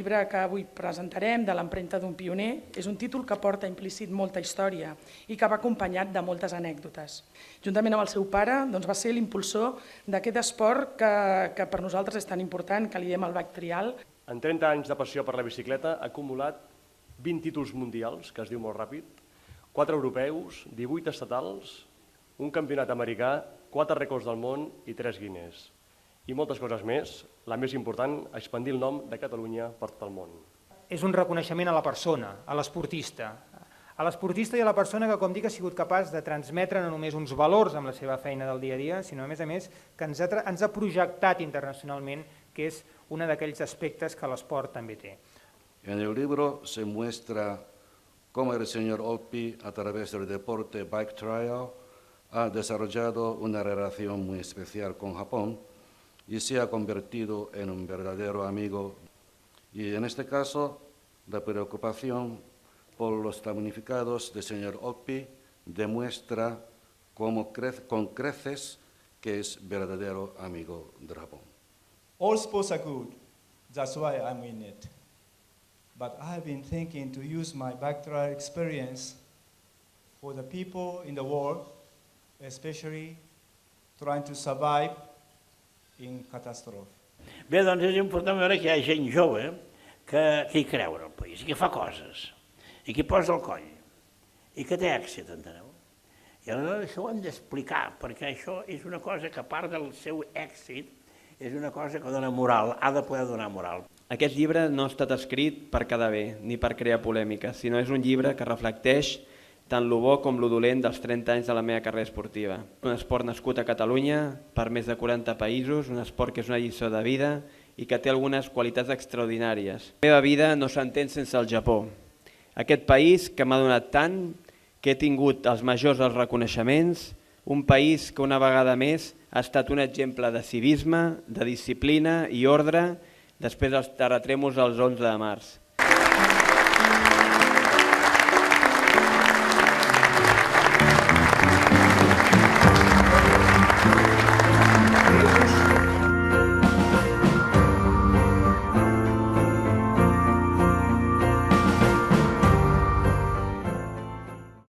llibre que avui presentarem, de l'empremta d'un pioner, és un títol que porta implícit molta història i que va acompanyat de moltes anècdotes. Juntament amb el seu pare, va ser l'impulsor d'aquest esport que per nosaltres és tan important, que li diem el bike trial. En 30 anys de passió per la bicicleta ha acumulat 20 títols mundials, que es diu molt ràpid, 4 europeus, 18 estatals, un campionat americà, 4 rècords del món i 3 Guinness. I moltes coses més, la més important, expandir el nom de Catalunya per tot el món. És un reconeixement a la persona, a l'esportista i a la persona que, com dic, ha sigut capaç de transmetre no només uns valors amb la seva feina del dia a dia, sinó a més, que ens ha projectat internacionalment, que és un d'aquells aspectes que l'esport també té. En el libro se muestra cómo el señor Oppi, a través del deporte Bike Trial, ha desarrollado una relación muy especial con Japón y se ha convertido en un verdadero amigo. Y en este caso, la preocupación por los damnificados del señor Oppi demuestra con creces que es verdadero amigo del Japón. All sports are good, that's why I'm in it. But I have been thinking to use my bike trial experience for the people in the world, especially trying to survive in catastrophe. Bé, doncs és important veure que hi ha gent jove que hi creu en el país i que fa coses, i que posa el coll, i que té èxit, enteneu? I aleshores això ho hem d'explicar, perquè això és una cosa que, a part del seu èxit, és una cosa que dona moral, ha de poder donar moral. Aquest llibre no ha estat escrit per quedar bé, ni per crear polèmica, sinó és un llibre que reflecteix tant lo bo com lo dolent dels 30 anys de la meva carrera esportiva. Un esport nascut a Catalunya, per més de 40 països, un esport que és una lliçó de vida i que té algunes qualitats extraordinàries. La meva vida no s'entén sense el Japó. Aquest país que m'ha donat tant, que he tingut els majors dels reconeixements, un país que una vegada més ha estat un exemple de civisme, de disciplina i ordre després dels terratrèmols del 11 de març.